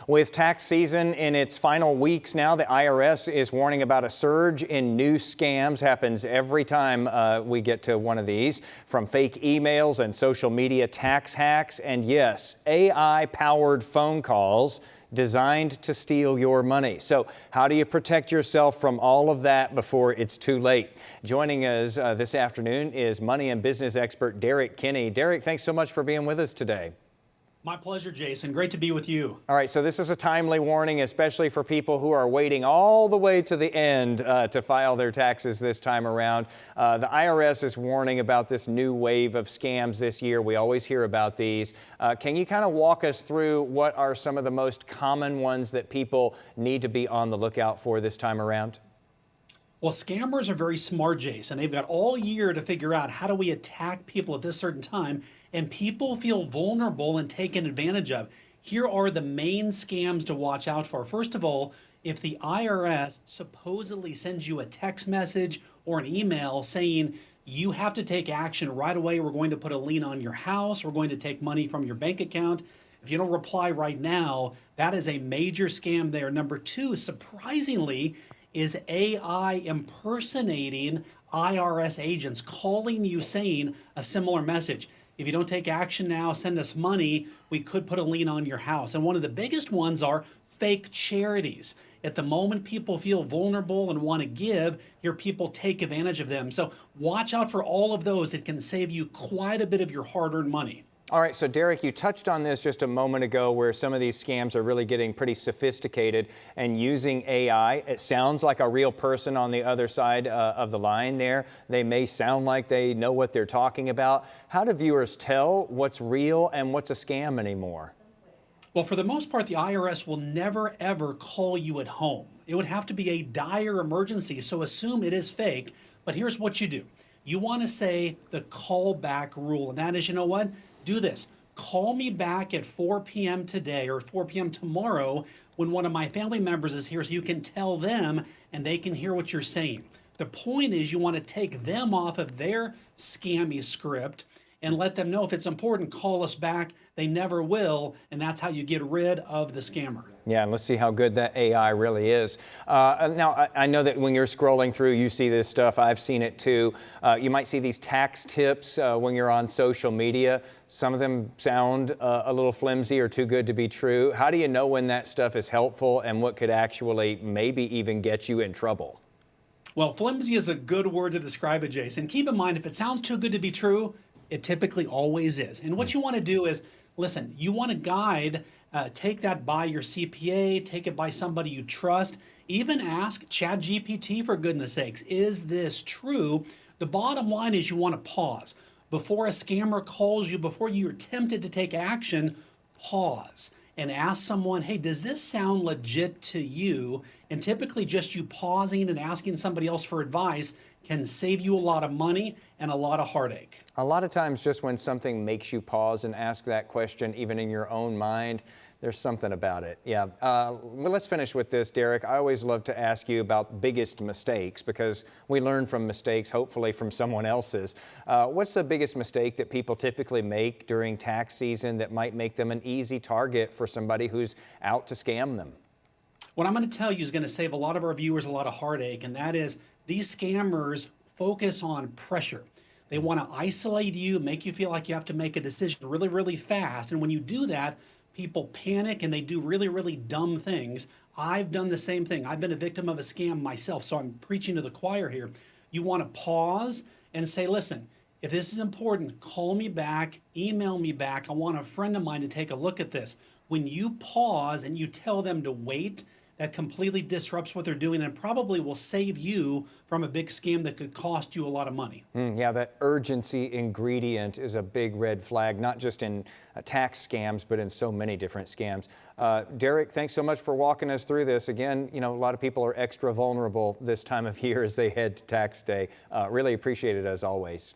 With tax season in its final weeks now, the IRS is warning about a surge in new scams. Happens every time we get to one of these, from fake emails and social media tax hacks, and yes, AI-powered phone calls designed to steal your money. So how do you protect yourself from all of that before it's too late? Joining us this afternoon is money and business expert Derek Kinney. Derek, thanks so much for being with us today. My pleasure, Jason. Great to be with you. All right, so this is a timely warning, especially for people who are waiting all the way to the end to file their taxes this time around. The IRS is warning about this new wave of scams this year. We always hear about these. Can you kind of walk us through what are some of the most common ones that people need to be on the lookout for this time around? Well, scammers are very smart, Jason. They've got all year to figure out how do we attack people at this certain time, and people feel vulnerable and taken advantage of. Here are the main scams to watch out for. First of all, if the IRS supposedly sends you a text message or an email saying you have to take action right away, we're going to put a lien on your house, we're going to take money from your bank account. If you don't reply right now, that is a major scam there. Number two, surprisingly, is AI impersonating IRS agents, calling you saying a similar message. If you don't take action now, send us money, we could put a lien on your house. And one of the biggest ones are fake charities. At the moment people feel vulnerable and want to give, your people take advantage of them. So watch out for all of those. It can save you quite a bit of your hard-earned money. All right, so Derek, you touched on this just a moment ago where some of these scams are really getting pretty sophisticated and using AI. It sounds like a real person on the other side of the line there. They may sound like they know what they're talking about. How do viewers tell what's real and what's a scam anymore? Well, for the most part, the IRS will never, ever call you at home. It would have to be a dire emergency, so assume it is fake. But here's what you do. You want to say the callback rule, and that is, you know what? Do this. Call me back at 4 p.m. today or 4 p.m. tomorrow when one of my family members is here, so you can tell them and they can hear what you're saying. The point is you want to take them off of their scammy script and let them know if it's important, call us back. They never will, and that's how you get rid of the scammer. Yeah, and let's see how good that AI really is. Now, I know that when you're scrolling through, you see this stuff. I've seen it too. You might see these tax tips when you're on social media. Some of them sound a little flimsy or too good to be true. How do you know when that stuff is helpful and what could actually maybe even get you in trouble? Well, flimsy is a good word to describe it, Jason. Keep in mind, if it sounds too good to be true, it typically always is. And what you want to do is, listen, you want a guide, take that by your CPA, take it by somebody you trust, even ask ChatGPT, for goodness sakes, is this true? The bottom line is you want to pause. Before a scammer calls you, before you're tempted to take action, pause and ask someone, hey, does this sound legit to you? And typically just you pausing and asking somebody else for advice can save you a lot of money and a lot of heartache. A lot of times just when something makes you pause and ask that question, even in your own mind, there's something about it. Yeah. Well, let's finish with this, Derek. I always love to ask you about biggest mistakes because we learn from mistakes, hopefully from someone else's. What's the biggest mistake that people typically make during tax season that might make them an easy target for somebody who's out to scam them? What I'm going to tell you is going to save a lot of our viewers a lot of heartache, and that is these scammers focus on pressure. They want to isolate you, make you feel like you have to make a decision really, really fast. And when you do that, people panic and they do really, really dumb things. I've done the same thing. I've been a victim of a scam myself, so I'm preaching to the choir here. You want to pause and say, listen, if this is important, call me back, email me back. I want a friend of mine to take a look at this. When you pause and you tell them to wait, that completely disrupts what they're doing and probably will save you from a big scam that could cost you a lot of money. Yeah, that urgency ingredient is a big red flag, not just in tax scams, but in so many different scams. Derek, thanks so much for walking us through this. Again, you know, a lot of people are extra vulnerable this time of year as they head to tax day. Really appreciate it as always.